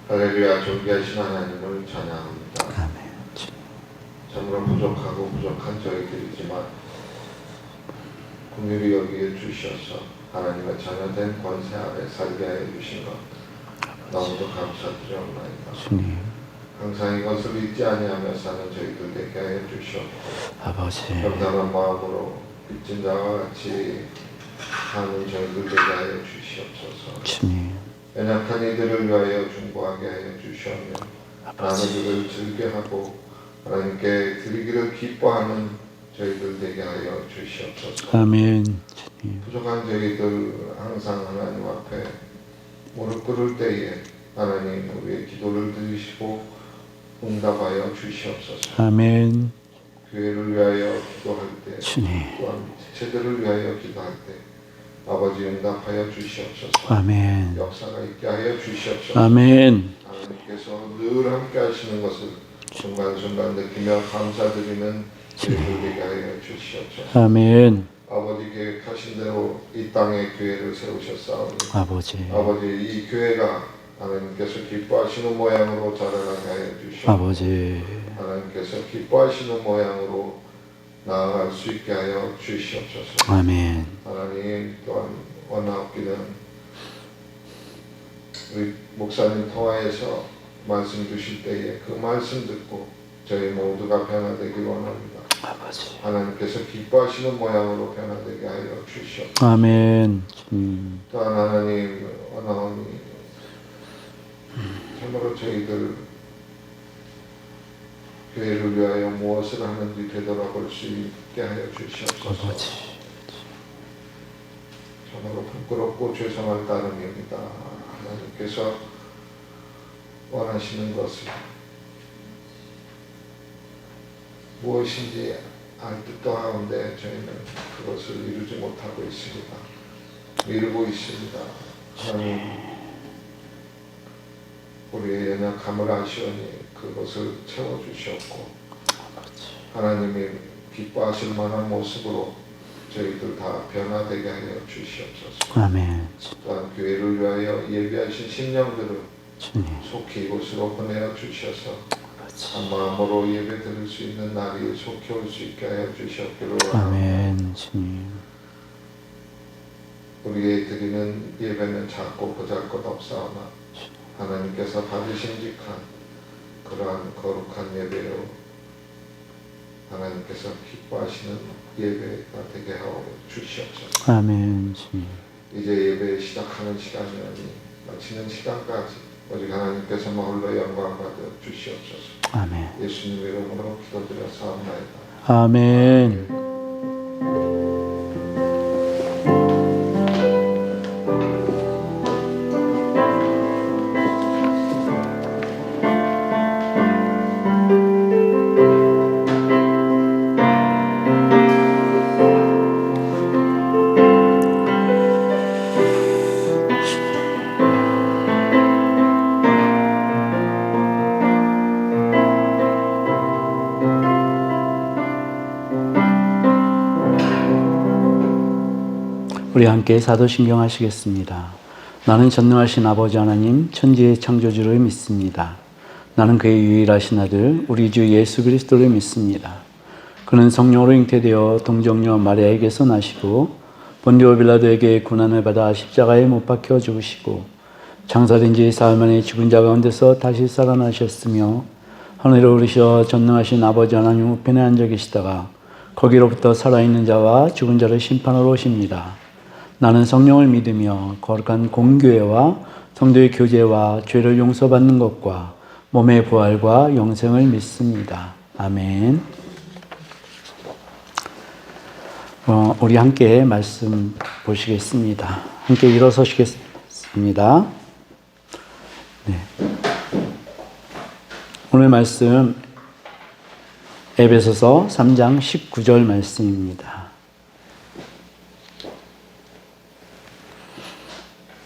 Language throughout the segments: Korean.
할렐루야. 존귀하신 하나님을 찬양합니다. 아멘. 참으로 부족하고 부족한 저희들이지만 긍휼히 여기에 주셔서 하나님의 자녀된 권세 아래 살게 하여 주신 것 너무도 감사드리옵나이다. 주님, 항상 이것을 잊지 아니하며 사는 저희들 되게 하여 주시옵고 아버지, 겸손한 마음으로 빚진 자와 같이 사는 저희들 되게 하여 주시옵소서. 주님, 연약한 이들을 위하여 중보하게 하여 주시오며 나누기를 즐겨하고 하나님께 드리기를 기뻐하는 저희들 되게 하여 주시옵소서. 아멘. 주님, 부족한 저희들 항상 하나님 앞에 무릎 꿇을 때에 하나님 우리의 기도를 들으시고 응답하여 주시옵소서. 아멘. 교회를 위하여 기도할 때 주님, 또한 지체들을 위하여 기도할 때 아버지 응답하여 주시옵소서. 아멘. 역사가 있게 하여 주시옵소서. 아멘. 하나님께서 늘 함께 하시는 것을 순간순간 느끼며 감사드리는 저희들 되게 하여 주시옵소서. 아멘. 아버지 계획하신 대로 이 땅에 교회를 세우셨사오니 아버지, 이 교회가 하나님께서 기뻐하시는 모양으로 자라나게 하여 주시옵소서. 아버지, 하나님께서 기뻐하시는 모양으로 나아갈 수 있게 하여 주시옵소서. 아멘. 하나님 또한 원하옵기는 우리 목사님 통하여서 말씀 주실 때에 그 말씀 듣고 저희 모두가 변화되기를 원합니다. 아버지, 하나님께서 기뻐하시는 모양으로 변화되게 하여 주시옵소서. 아멘. 또한 하나님 원하오니 참으로 저희들 교회를 위하여 무엇을 하는지 되돌아볼 수 있게 하여 주시옵소서. 아버지, 참으로 부끄럽고 죄송할 따름입니다. 하나님께서 원하시는 것을 무엇인지 알 듯도 하는데 저희는 그것을 이루지 못하고 있습니다. 미루고 있습니다. 하나님 우리의 연약함을 아시오니 그것을 채워주셨고 하나님이 기뻐하실 만한 모습으로 저희들 다 변화되게 하여 주시옵소서. 아멘. 또한 교회를 위하여 예비하신 심령들을 주님, 속히 이곳으로 보내어 주셔서 한 마음으로 예배 드릴 수 있는 날이 속히 올 수 있게 하여 주셨기를 원합니다. 아멘. 주님, 우리의 드리는 예배는 작고 보잘것없사오나 하나님께서 받으심직한 그러한 거룩한 예배로 하나님께서 기뻐하시는 예배가 되게 하여 주시옵소서. 아멘. 주님, 이제 예배 시작하는 시간이라니 마치는 시간까지 오직 하나님께서만 홀로 영광 받아 주시옵소서. 아멘. 예수님 이름으로 기도드렸사옵나이다. 아멘. 우리 함께 사도신경 하시겠습니다. 나는 전능하신 아버지 하나님 천지의 창조주를 믿습니다. 나는 그의 유일하신 아들 우리 주 예수 그리스도를 믿습니다. 그는 성령으로 잉태되어 동정녀 마리아에게서 나시고 본디오 빌라도에게 고난을 받아 십자가에 못 박혀 죽으시고 장사된 지 사흘 만에 죽은 자 가운데서 다시 살아나셨으며 하늘에 오르셔 전능하신 아버지 하나님 우편에 앉아 계시다가 거기로부터 살아있는 자와 죽은 자를 심판하러 오십니다. 나는 성령을 믿으며 거룩한 공교회와 성도의 교제와 죄를 용서받는 것과 몸의 부활과 영생을 믿습니다. 아멘. 우리 함께 말씀 보시겠습니다. 함께 일어서시겠습니다. 네. 오늘 말씀 에베소서 3장 19절 말씀입니다.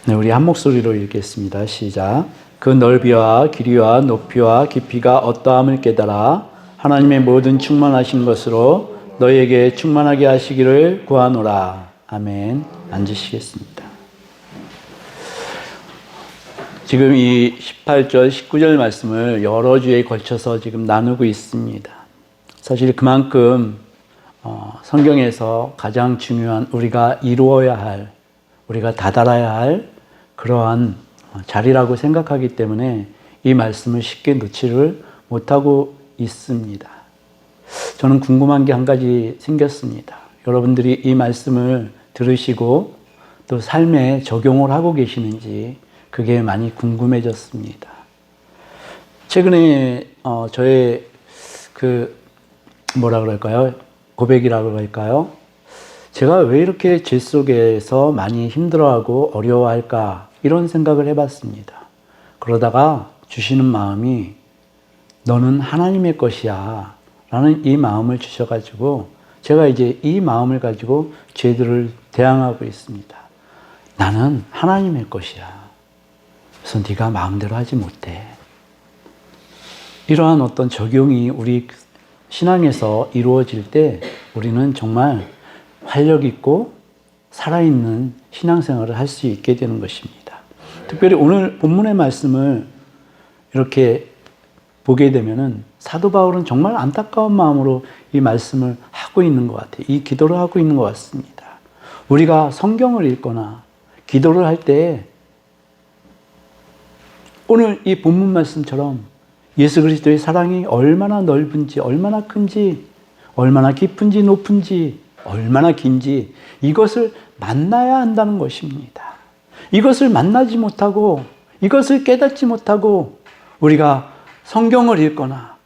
네, 우리 한 목소리로 읽겠습니다. 시작. 그 넓이와 길이와 높이와 깊이가 어떠함을 깨달아 하나님의 모든 충만하신 것으로 너희에게 충만하게 하시기를 구하노라. 아멘. 앉으시겠습니다. 지금 이 18절, 19절 말씀을 여러 주에 걸쳐서 지금 나누고 있습니다. 사실 그만큼 성경에서 가장 중요한 우리가 이루어야 할, 우리가 다다라야 할 그러한 자리라고 생각하기 때문에 이 말씀을 쉽게 놓지를 못하고 있습니다. 저는 궁금한 게 한 가지 생겼습니다. 여러분들이 이 말씀을 들으시고 또 삶에 적용을 하고 계시는지 그게 많이 궁금해졌습니다. 최근에 저의 뭐라 그럴까요? 고백이라고 할까요? 제가 왜 이렇게 죄 속에서 많이 힘들어하고 어려워할까? 이런 생각을 해봤습니다. 그러다가 주시는 마음이 너는 하나님의 것이야 라는 이 마음을 주셔가지고 제가 이제 이 마음을 가지고 죄들을 대항하고 있습니다. 나는 하나님의 것이야. 그래서 네가 마음대로 하지 못해. 이러한 어떤 적용이 우리 신앙에서 이루어질 때 우리는 정말 활력 있고 살아있는 신앙생활을 할 수 있게 되는 것입니다. 특별히 오늘 본문의 말씀을 이렇게 보게 되면은 사도 바울은 정말 안타까운 마음으로 이 말씀을 하고 있는 것 같아요. 이 기도를 하고 있는 것 같습니다. 우리가 성경을 읽거나 기도를 할 때 오늘 이 본문 말씀처럼 예수 그리스도의 사랑이 얼마나 넓은지, 얼마나 큰지, 얼마나 깊은지, 높은지, 얼마나 긴지 이것을 만나야 한다는 것입니다. 이것을 만나지 못하고 이것을 깨닫지 못하고 우리가 성경을 읽거나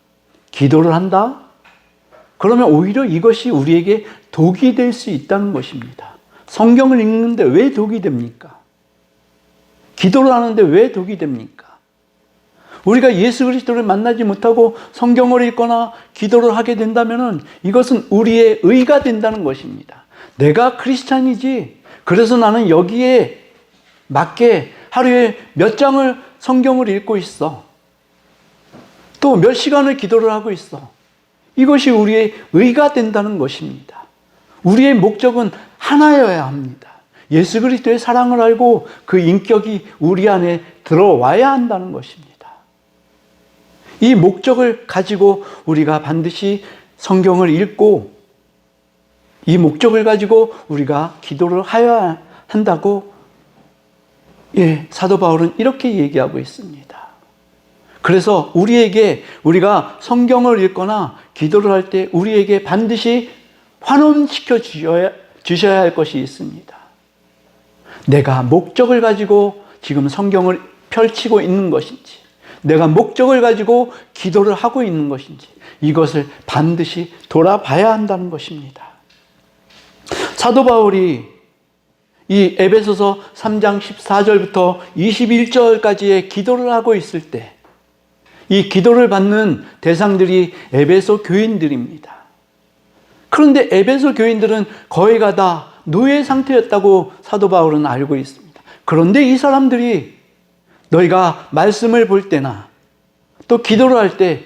기도를 한다? 그러면 오히려 이것이 우리에게 독이 될 수 있다는 것입니다. 성경을 읽는데 왜 독이 됩니까? 기도를 하는데 왜 독이 됩니까? 우리가 예수 그리스도를 만나지 못하고 성경을 읽거나 기도를 하게 된다면 이것은 우리의 의가 된다는 것입니다. 내가 크리스찬이지, 그래서 나는 여기에 맞게 하루에 몇 장을 성경을 읽고 있어. 또 몇 시간을 기도를 하고 있어. 이것이 우리의 의가 된다는 것입니다. 우리의 목적은 하나여야 합니다. 예수 그리스도의 사랑을 알고 그 인격이 우리 안에 들어와야 한다는 것입니다. 이 목적을 가지고 우리가 반드시 성경을 읽고 이 목적을 가지고 우리가 기도를 하여야 한다고 사도 바울은 이렇게 얘기하고 있습니다. 그래서 우리가 성경을 읽거나 기도를 할 때 우리에게 반드시 환원시켜 주셔야 할 것이 있습니다. 내가 목적을 가지고 지금 성경을 펼치고 있는 것인지, 내가 목적을 가지고 기도를 하고 있는 것인지 이것을 반드시 돌아봐야 한다는 것입니다. 사도 바울이 이 에베소서 3장 14절부터 21절까지의 기도를 하고 있을 때 이 기도를 받는 대상들이 에베소 교인들입니다. 그런데 에베소 교인들은 거의가 다 노예 상태였다고 사도 바울은 알고 있습니다. 그런데 이 사람들이 너희가 말씀을 볼 때나 또 기도를 할 때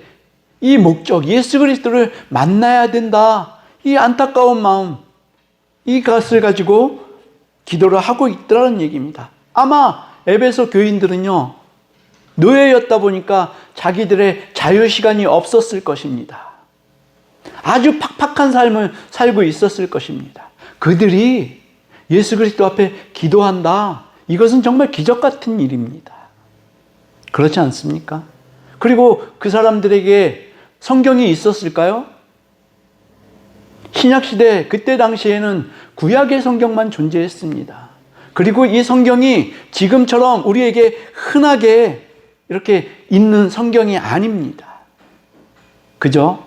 이 목적, 예수 그리스도를 만나야 된다. 이 안타까운 마음, 이것을 가지고 기도를 하고 있더라는 얘기입니다. 아마 에베소 교인들은요, 노예였다 보니까 자기들의 자유시간이 없었을 것입니다. 아주 팍팍한 삶을 살고 있었을 것입니다. 그들이 예수 그리스도 앞에 기도한다. 이것은 정말 기적 같은 일입니다. 그렇지 않습니까? 그리고 그 사람들에게 성경이 있었을까요? 신약시대 그때 당시에는 구약의 성경만 존재했습니다. 그리고 이 성경이 지금처럼 우리에게 흔하게 이렇게 있는 성경이 아닙니다. 그죠?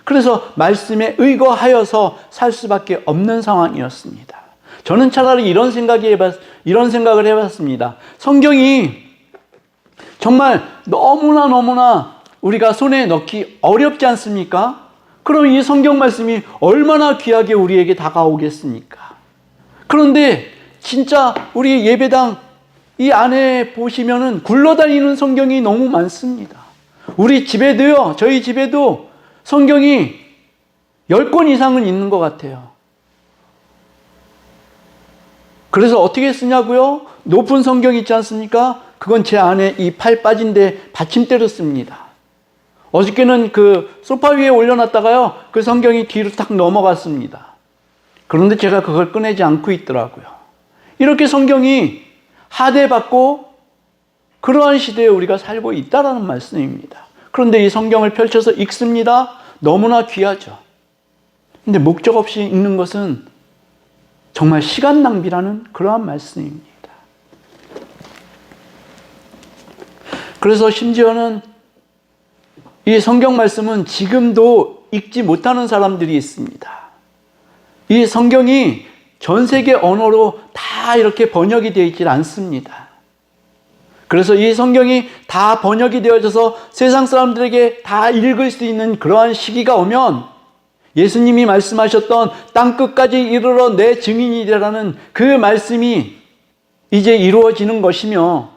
그래서 말씀에 의거하여서 살 수밖에 없는 상황이었습니다. 저는 차라리 이런 생각을 해봤습니다. 성경이 정말 너무나 우리가 손에 넣기 어렵지 않습니까? 그럼 이 성경 말씀이 얼마나 귀하게 우리에게 다가오겠습니까? 그런데 진짜 우리 예배당 이 안에 보시면은 굴러다니는 성경이 너무 많습니다. 우리 집에도요, 저희 집에도 성경이 10권 이상은 있는 것 같아요. 그래서 어떻게 쓰냐고요? 높은 성경 있지 않습니까? 그건 제 안에 이 팔 빠진 데 받침대로 씁니다. 어저께는 그 소파 위에 올려놨다가요, 그 성경이 뒤로 탁 넘어갔습니다. 그런데 제가 그걸 꺼내지 않고 있더라고요. 이렇게 성경이 하대받고 그러한 시대에 우리가 살고 있다라는 말씀입니다. 그런데 이 성경을 펼쳐서 읽습니다. 너무나 귀하죠. 근데 목적 없이 읽는 것은 정말 시간 낭비라는 그러한 말씀입니다. 그래서 심지어는 이 성경 말씀은 지금도 읽지 못하는 사람들이 있습니다. 이 성경이 전 세계 언어로 다 이렇게 번역이 되어 있지 않습니다. 그래서 이 성경이 다 번역이 되어져서 세상 사람들에게 다 읽을 수 있는 그러한 시기가 오면 예수님이 말씀하셨던 땅끝까지 이르러 내 증인이 되라는 그 말씀이 이제 이루어지는 것이며,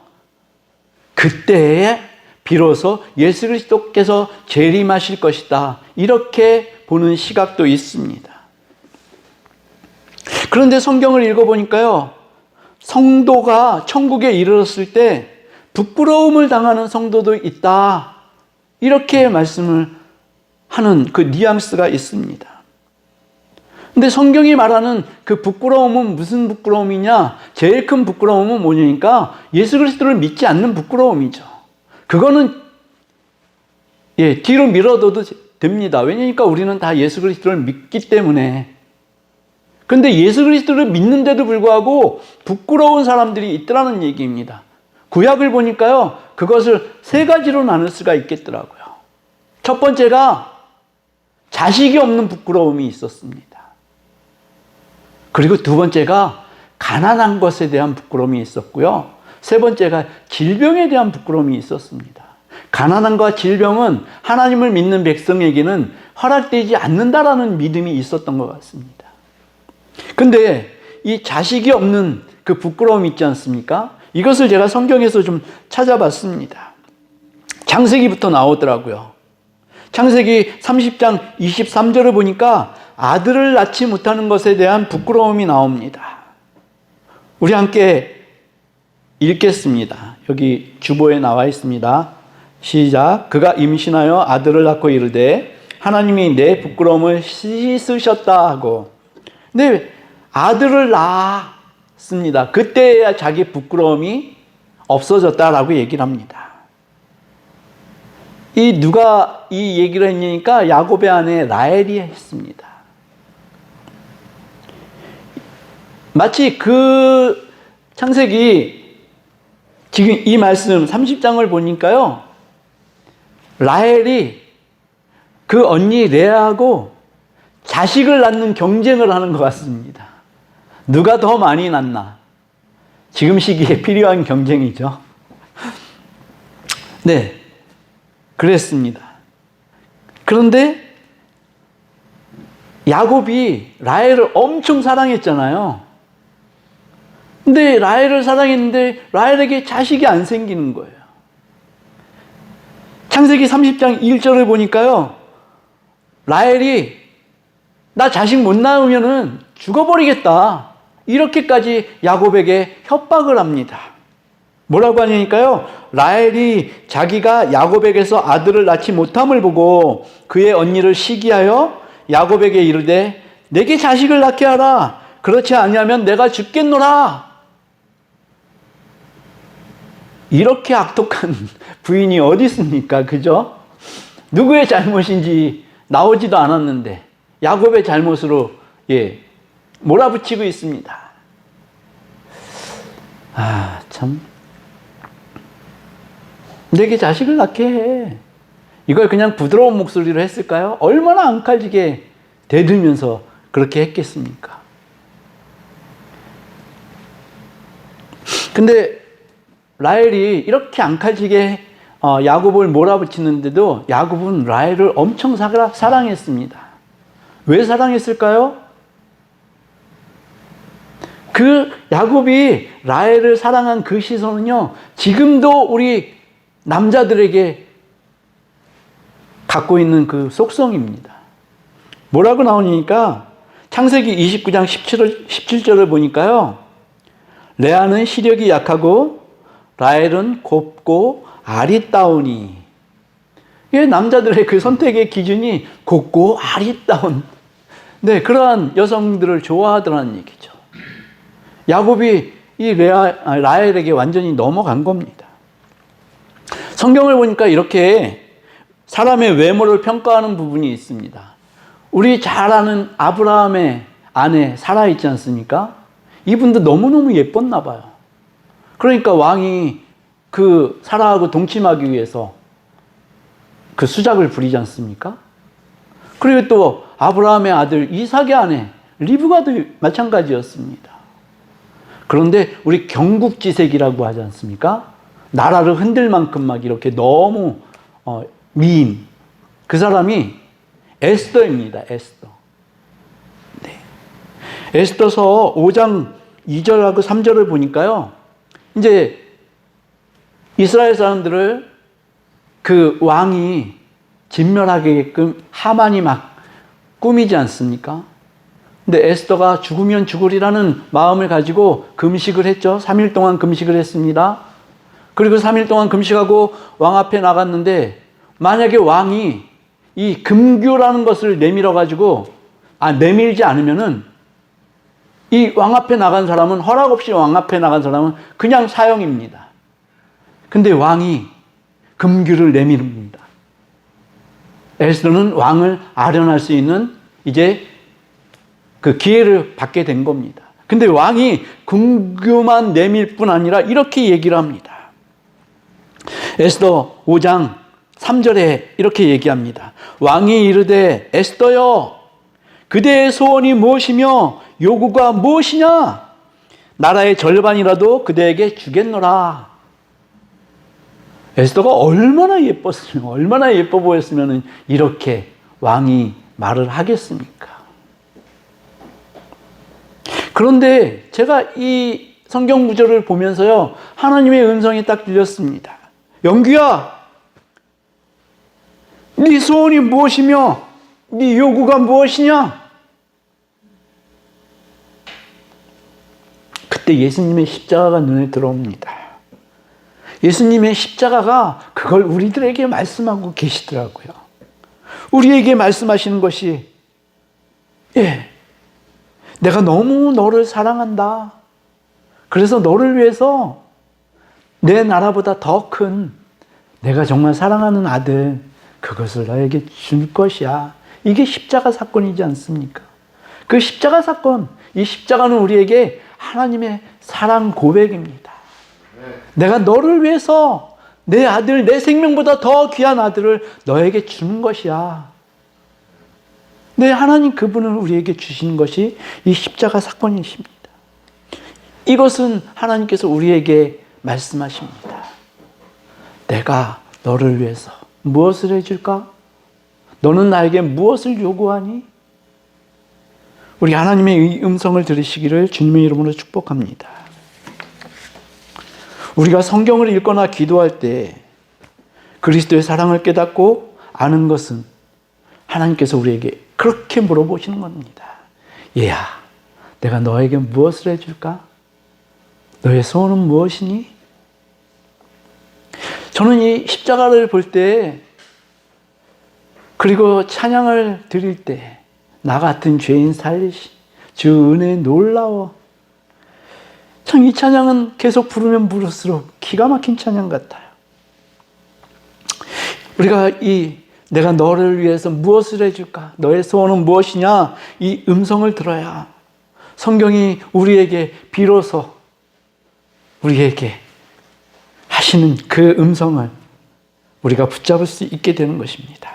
그때에 비로소 예수 그리스도께서 재림하실 것이다, 이렇게 보는 시각도 있습니다. 그런데 성경을 읽어보니까요, 성도가 천국에 이르렀을 때 부끄러움을 당하는 성도도 있다, 이렇게 말씀을 하는 그 뉘앙스가 있습니다. 근데 성경이 말하는 그 부끄러움은 무슨 부끄러움이냐? 제일 큰 부끄러움은 뭐냐니까 예수 그리스도를 믿지 않는 부끄러움이죠. 그거는 뒤로 밀어둬도 됩니다. 왜냐니까 우리는 다 예수 그리스도를 믿기 때문에. 근데 예수 그리스도를 믿는데도 불구하고 부끄러운 사람들이 있더라는 얘기입니다. 구약을 보니까요, 그것을 세 가지로 나눌 수가 있겠더라고요. 첫 번째가 자식이 없는 부끄러움이 있었습니다. 그리고 두 번째가 가난한 것에 대한 부끄러움이 있었고요. 세 번째가 질병에 대한 부끄러움이 있었습니다. 가난함과 질병은 하나님을 믿는 백성에게는 허락되지 않는다라는 믿음이 있었던 것 같습니다. 근데 이 자식이 없는 그 부끄러움이 있지 않습니까? 이것을 제가 성경에서 좀 찾아봤습니다. 창세기부터 나오더라고요. 창세기 30장 23절을 보니까 아들을 낳지 못하는 것에 대한 부끄러움이 나옵니다. 우리 함께 읽겠습니다. 여기 주보에 나와 있습니다. 시작. 그가 임신하여 아들을 낳고 이르되 하나님이 내 부끄러움을 씻으셨다 하고. 근데 아들을 낳았습니다. 그때야 자기 부끄러움이 없어졌다라고 얘기를 합니다. 누가 이 얘기를 했냐니까 야곱의 아내 라헬이 했습니다. 마치 그 창세기 지금 이 말씀 30장을 보니까요, 라헬이 그 언니 레아하고 자식을 낳는 경쟁을 하는 것 같습니다. 누가 더 많이 낳나? 지금 시기에 필요한 경쟁이죠. 네, 그랬습니다. 그런데 야곱이 라헬을 엄청 사랑했잖아요. 근데 라헬을 사랑했는데 라헬에게 자식이 안 생기는 거예요. 창세기 30장 1절을 보니까요, 라헬이 나 자식 못 낳으면은 죽어버리겠다, 이렇게까지 야곱에게 협박을 합니다. 뭐라고 하냐니까요, 라헬이 자기가 야곱에게서 아들을 낳지 못함을 보고 그의 언니를 시기하여 야곱에게 이르되 내게 자식을 낳게 하라, 그렇지 아니하면 내가 죽겠노라. 이렇게 악독한 부인이 어디 있습니까? 그죠? 누구의 잘못인지 나오지도 않았는데 야곱의 잘못으로 몰아붙이고 있습니다. 참, 내게 자식을 낳게 해. 이걸 그냥 부드러운 목소리로 했을까요? 얼마나 앙칼지게 대들면서 그렇게 했겠습니까? 근데 라헬이 이렇게 앙칼지게 야곱을 몰아붙이는데도 야곱은 라헬을 엄청 사랑했습니다. 왜 사랑했을까요? 그 야곱이 라헬을 사랑한 그 시선은요, 지금도 우리 남자들에게 갖고 있는 그 속성입니다. 뭐라고 나오니까 창세기 29장 17절을 보니까요, 레아는 시력이 약하고 라헬은 곱고 아리따우니. 이 남자들의 그 선택의 기준이 곱고 아리따운, 네, 그러한 여성들을 좋아하더라는 얘기죠. 야곱이 이 라헬에게 완전히 넘어간 겁니다. 성경을 보니까 이렇게 사람의 외모를 평가하는 부분이 있습니다. 우리 잘 아는 아브라함의 아내 사라 있지 않습니까? 이분도 너무너무 예뻤나 봐요. 그러니까 왕이 그 사라하고 동침하기 위해서 그 수작을 부리지 않습니까? 그리고 또 아브라함의 아들 이삭의 아내 리브가도 마찬가지였습니다. 그런데 우리 경국지색이라고 하지 않습니까? 나라를 흔들 만큼 막 이렇게 너무 미인, 그 사람이 에스더입니다. 에스더. 네. 에스더서 5장 2절하고 3절을 보니까요, 이제 이스라엘 사람들을 그 왕이 진멸하게끔 하만이 막 꾸미지 않습니까? 근데 에스더가 죽으면 죽으리라는 마음을 가지고 금식을 했죠. 3일 동안 금식을 했습니다. 그리고 3일 동안 금식하고 왕 앞에 나갔는데, 만약에 왕이 이 금규라는 것을 내밀지 않으면은 이 왕 앞에 나간 사람은, 허락 없이 왕 앞에 나간 사람은 그냥 사형입니다. 근데 왕이 금규를 내밉니다. 에스더는 왕을 아련할 수 있는 이제 그 기회를 받게 된 겁니다. 근데 왕이 금규만 내밀 뿐 아니라 이렇게 얘기를 합니다. 에스더 5장 3절에 이렇게 얘기합니다. 왕이 이르되 에스더여, 그대의 소원이 무엇이며 요구가 무엇이냐? 나라의 절반이라도 그대에게 주겠노라. 에스더가 얼마나 예뻤으면, 얼마나 예뻐 보였으면 이렇게 왕이 말을 하겠습니까? 그런데 제가 이 성경 구절을 보면서요, 하나님의 음성이 딱 들렸습니다. 영규야, 네 소원이 무엇이며 네 요구가 무엇이냐? 그때 예수님의 십자가가 눈에 들어옵니다. 예수님의 십자가가 그걸 우리들에게 말씀하고 계시더라고요. 우리에게 말씀하시는 것이, 내가 너무 너를 사랑한다. 그래서 너를 위해서 내 나라보다 더 큰 내가 정말 사랑하는 아들, 그것을 너에게 줄 것이야. 이게 십자가 사건이지 않습니까? 그 십자가 사건, 이 십자가는 우리에게 하나님의 사랑 고백입니다. 내가 너를 위해서 내 아들, 내 생명보다 더 귀한 아들을 너에게 주는 것이야. 네, 하나님 그분을 우리에게 주시는 것이 이 십자가 사건이십니다. 이것은 하나님께서 우리에게 말씀하십니다. 내가 너를 위해서 무엇을 해줄까? 너는 나에게 무엇을 요구하니? 우리 하나님의 음성을 들으시기를 주님의 이름으로 축복합니다. 우리가 성경을 읽거나 기도할 때 그리스도의 사랑을 깨닫고 아는 것은 하나님께서 우리에게 그렇게 물어보시는 겁니다. 얘야, 내가 너에게 무엇을 해줄까? 너의 소원은 무엇이니? 저는 이 십자가를 볼 때, 그리고 찬양을 드릴 때, 나 같은 죄인 살리시, 주 은혜 놀라워. 참 이 찬양은 계속 부르면 부를수록 기가 막힌 찬양 같아요. 우리가 내가 너를 위해서 무엇을 해줄까? 너의 소원은 무엇이냐? 이 음성을 들어야 성경이 우리에게 비로소 우리에게 하시는 그 음성을 우리가 붙잡을 수 있게 되는 것입니다.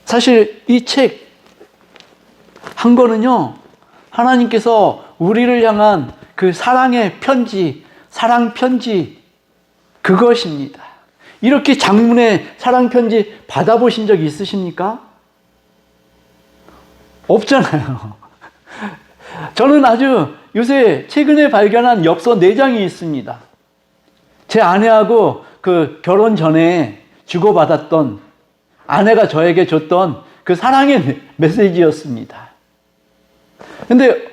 사실 이 책 한 권은요, 하나님께서 우리를 향한 그 사랑의 편지, 사랑 편지, 그것입니다. 이렇게 장문의 사랑 편지 받아보신 적 있으십니까? 없잖아요. 저는 아주 요새 최근에 발견한 엽서 4장이 있습니다. 제 아내하고 그 결혼 전에 주고받았던, 아내가 저에게 줬던 그 사랑의 메시지였습니다. 근데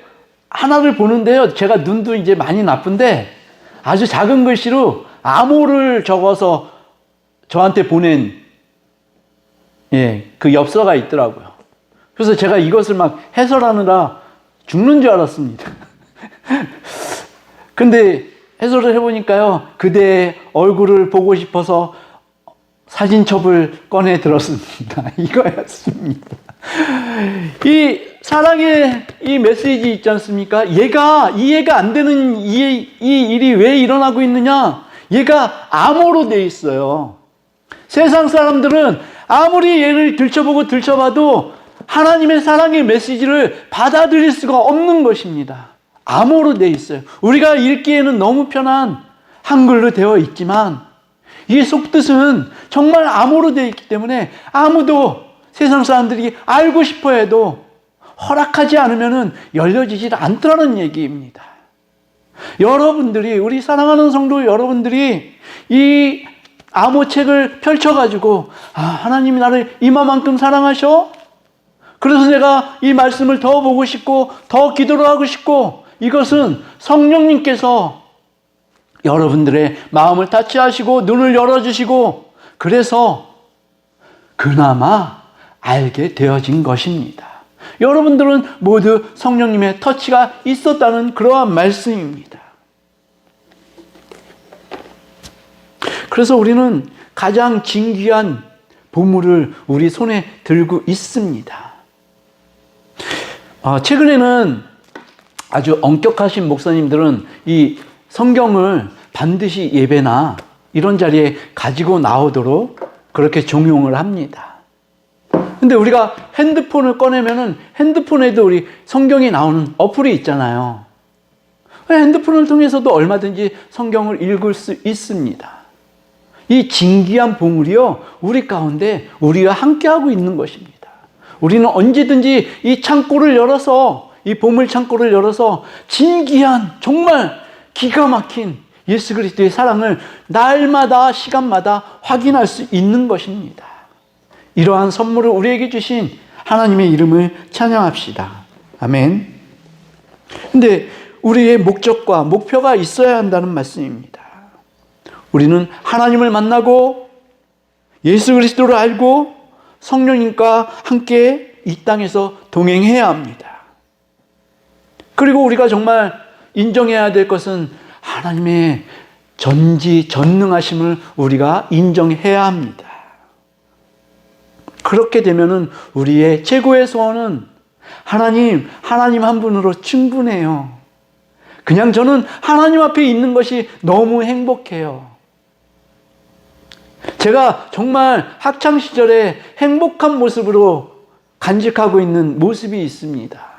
하나를 보는데요. 제가 눈도 이제 많이 나쁜데 아주 작은 글씨로 암호를 적어서 저한테 보낸 그 엽서가 있더라고요. 그래서 제가 이것을 막 해설하느라 죽는 줄 알았습니다. 근데 해설을 해보니까요. 그대의 얼굴을 보고 싶어서 사진첩을 꺼내 들었습니다. 이거였습니다. 이 사랑의 이 메시지 있지 않습니까? 이해가 안 되는 이 일이 왜 일어나고 있느냐? 얘가 암호로 돼 있어요. 세상 사람들은 아무리 얘를 들춰보고 들춰봐도 하나님의 사랑의 메시지를 받아들일 수가 없는 것입니다. 암호로 돼 있어요. 우리가 읽기에는 너무 편한 한글로 되어 있지만 이 속뜻은 정말 암호로 되어 있기 때문에 아무도 세상 사람들이 알고 싶어 해도 허락하지 않으면 열려지질 않더라는 얘기입니다. 여러분들이, 우리 사랑하는 성도 여러분들이 이 암호책을 펼쳐가지고 하나님이 나를 이만큼 사랑하셔? 그래서 내가 이 말씀을 더 보고 싶고 더 기도를 하고 싶고, 이것은 성령님께서 여러분들의 마음을 타치하시고 눈을 열어주시고 그래서 그나마 알게 되어진 것입니다. 여러분들은 모두 성령님의 터치가 있었다는 그러한 말씀입니다. 그래서 우리는 가장 진귀한 보물을 우리 손에 들고 있습니다. 최근에는 아주 엄격하신 목사님들은 이 성경을 반드시 예배나 이런 자리에 가지고 나오도록 그렇게 종용을 합니다. 근데 우리가 핸드폰을 꺼내면은 핸드폰에도 우리 성경이 나오는 어플이 있잖아요. 핸드폰을 통해서도 얼마든지 성경을 읽을 수 있습니다. 이 진귀한 보물이요, 우리 가운데 우리와 함께하고 있는 것입니다. 우리는 언제든지 이 창고를 열어서, 이 보물 창고를 열어서 진귀한, 정말 기가 막힌 예수 그리스도의 사랑을 날마다 시간마다 확인할 수 있는 것입니다. 이러한 선물을 우리에게 주신 하나님의 이름을 찬양합시다. 아멘. 근데 우리의 목적과 목표가 있어야 한다는 말씀입니다. 우리는 하나님을 만나고 예수 그리스도를 알고 성령님과 함께 이 땅에서 동행해야 합니다. 그리고 우리가 정말 인정해야 될 것은 하나님의 전지전능하심을 우리가 인정해야 합니다. 그렇게 되면은 우리의 최고의 소원은 하나님 한 분으로 충분해요. 그냥 저는 하나님 앞에 있는 것이 너무 행복해요. 제가 정말 학창시절에 행복한 모습으로 간직하고 있는 모습이 있습니다.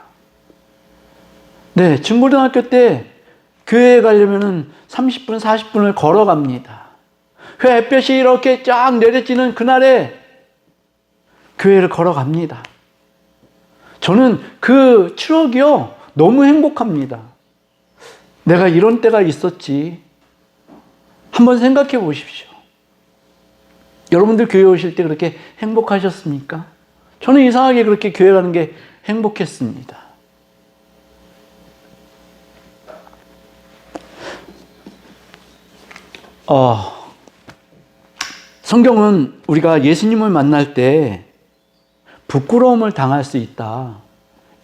네, 중고등학교 때 교회에 가려면 30분, 40분을 걸어갑니다. 그 햇볕이 이렇게 쫙 내려지는 그날에 교회를 걸어갑니다. 저는 그 추억이요, 너무 행복합니다. 내가 이런 때가 있었지. 한번 생각해 보십시오. 여러분들 교회 오실 때 그렇게 행복하셨습니까? 저는 이상하게 그렇게 교회 가는 게 행복했습니다. 성경은 우리가 예수님을 만날 때 부끄러움을 당할 수 있다,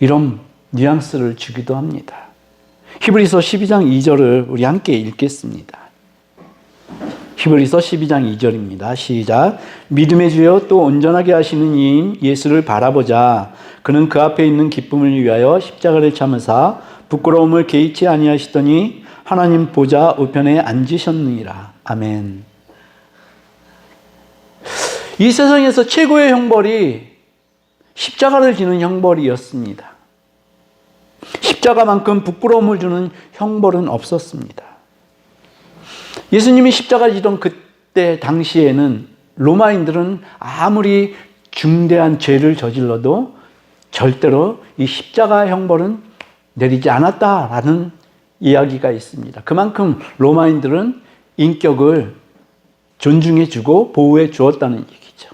이런 뉘앙스를 주기도 합니다. 히브리서 12장 2절을 우리 함께 읽겠습니다. 히브리서 12장 2절입니다. 시작. 믿음의 주여 또 온전하게 하시는 이인 예수를 바라보자. 그는 그 앞에 있는 기쁨을 위하여 십자가를 참으사 부끄러움을 개의치 아니하시더니 하나님 보좌 우편에 앉으셨느니라. 아멘. 이 세상에서 최고의 형벌이 십자가를 지는 형벌이었습니다. 십자가만큼 부끄러움을 주는 형벌은 없었습니다. 예수님이 십자가 지던 그때 당시에는 로마인들은 아무리 중대한 죄를 저질러도 절대로 이 십자가 형벌은 내리지 않았다라는 이야기가 있습니다. 그만큼 로마인들은 인격을 존중해 주고 보호해 주었다는 얘기죠.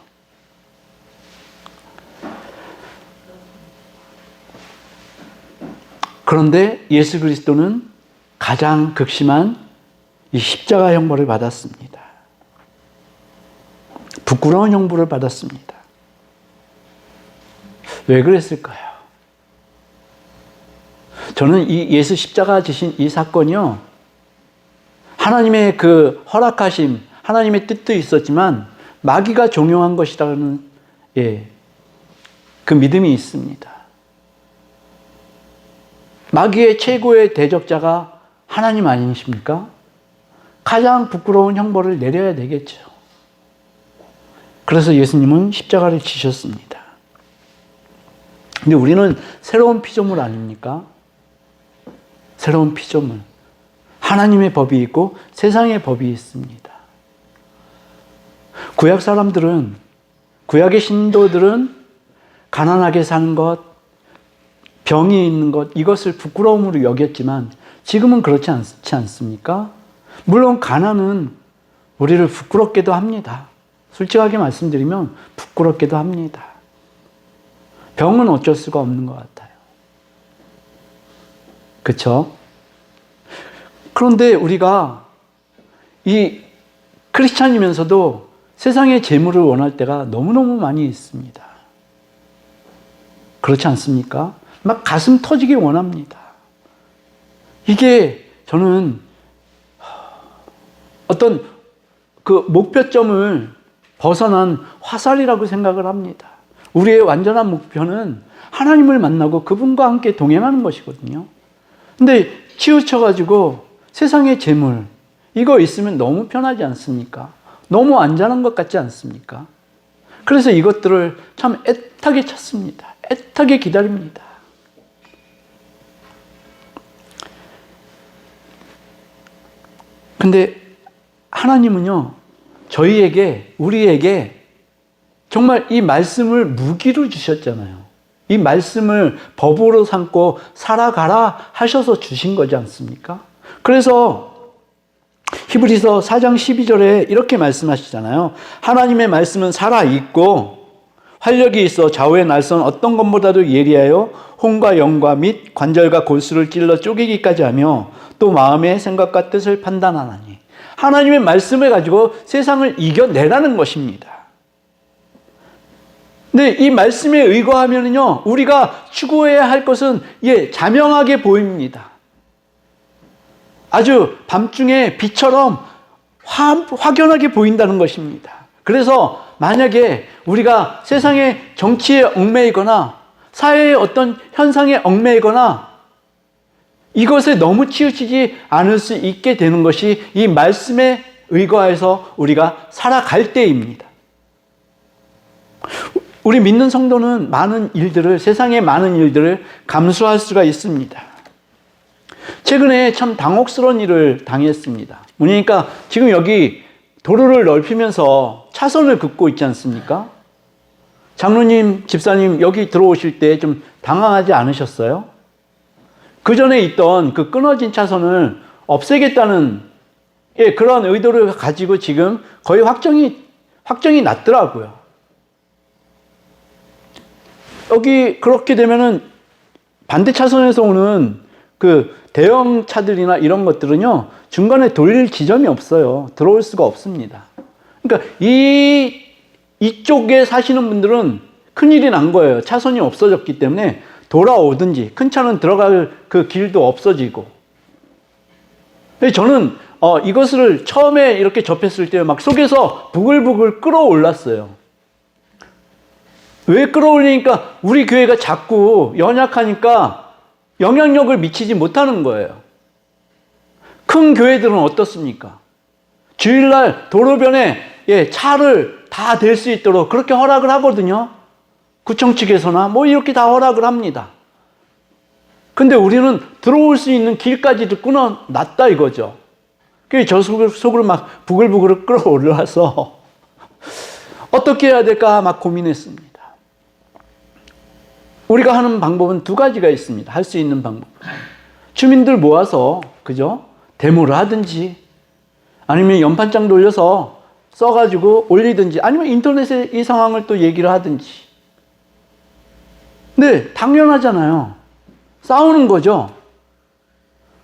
그런데 예수 그리스도는 가장 극심한 이 십자가 형벌을 받았습니다. 부끄러운 형벌을 받았습니다. 왜 그랬을까요? 저는 이 예수 십자가 지신 이 사건이요, 하나님의 그 허락하심, 하나님의 뜻도 있었지만 마귀가 종용한 것이라는 그 믿음이 있습니다. 마귀의 최고의 대적자가 하나님 아니십니까? 가장 부끄러운 형벌을 내려야 되겠죠. 그래서 예수님은 십자가를 지셨습니다. 근데 우리는 새로운 피조물 아닙니까? 새로운 피조물. 하나님의 법이 있고 세상의 법이 있습니다. 구약 사람들은, 구약의 신도들은 가난하게 사는 것, 병이 있는 것, 이것을 부끄러움으로 여겼지만 지금은 그렇지 않지 않습니까? 물론 가난은 우리를 부끄럽게도 합니다. 솔직하게 말씀드리면 부끄럽게도 합니다. 병은 어쩔 수가 없는 것 같아요. 그렇죠? 그런데 우리가 이 크리스찬이면서도 세상의 재물을 원할 때가 너무너무 많이 있습니다. 그렇지 않습니까? 막 가슴 터지게 원합니다. 이게 저는 어떤 그 목표점을 벗어난 화살이라고 생각을 합니다. 우리의 완전한 목표는 하나님을 만나고 그분과 함께 동행하는 것이거든요. 근데 치우쳐가지고 세상의 재물, 이거 있으면 너무 편하지 않습니까? 너무 안전한 것 같지 않습니까? 그래서 이것들을 참 애타게 찾습니다. 애타게 기다립니다. 근데 하나님은요, 저희에게, 우리에게 정말 이 말씀을 무기로 주셨잖아요. 이 말씀을 법으로 삼고 살아가라 하셔서 주신 거지 않습니까? 그래서 히브리서 4장 12절에 이렇게 말씀하시잖아요. 하나님의 말씀은 살아있고 활력이 있어 좌우의 날선 어떤 것보다도 예리하여 혼과 영과 및 관절과 골수를 찔러 쪼개기까지 하며 또 마음의 생각과 뜻을 판단하나니. 하나님의 말씀을 가지고 세상을 이겨내라는 것입니다. 근데 이 말씀에 의거하면요, 우리가 추구해야 할 것은 자명하게 보입니다. 아주 밤중에 빛처럼 확연하게 보인다는 것입니다. 그래서 만약에 우리가 세상의 정치에 얽매이거나 사회의 어떤 현상에 얽매이거나 이것에 너무 치우치지 않을 수 있게 되는 것이 이 말씀에 의거해서 우리가 살아갈 때입니다. 우리 믿는 성도는 많은 일들을, 세상의 많은 일들을 감수할 수가 있습니다. 최근에 참 당혹스러운 일을 당했습니다. 뭐냐니까 지금 여기 도로를 넓히면서 차선을 긋고 있지 않습니까? 장로님, 집사님 여기 들어오실 때 좀 당황하지 않으셨어요? 그 전에 있던 그 끊어진 차선을 없애겠다는 그런 의도를 가지고 지금 거의 확정이 났더라고요. 여기 그렇게 되면은 반대 차선에서 오는 그 대형 차들이나 이런 것들은요, 중간에 돌릴 지점이 없어요. 들어올 수가 없습니다. 그러니까 이쪽에 사시는 분들은 큰일이 난 거예요. 차선이 없어졌기 때문에 돌아오든지 큰 차는 들어갈 그 길도 없어지고. 저는 이것을 처음에 이렇게 접했을 때 막 속에서 부글부글 끓어올랐어요. 왜 끌어올리니까 우리 교회가 자꾸 연약하니까 영향력을 미치지 못하는 거예요. 큰 교회들은 어떻습니까? 주일날 도로변에 차를 다 댈 수 있도록 그렇게 허락을 하거든요. 구청 측에서나 뭐 이렇게 다 허락을 합니다. 근데 우리는 들어올 수 있는 길까지도 끊어놨다 이거죠. 그래서 저 속으로 막 부글부글 끌어올라서 어떻게 해야 될까 막 고민했습니다. 우리가 하는 방법은 두 가지가 있습니다. 할 수 있는 방법. 주민들 모아서, 그죠? 데모를 하든지, 아니면 연판장 돌려서 써가지고 올리든지, 아니면 인터넷에 이 상황을 또 얘기를 하든지. 근데 당연하잖아요. 싸우는 거죠.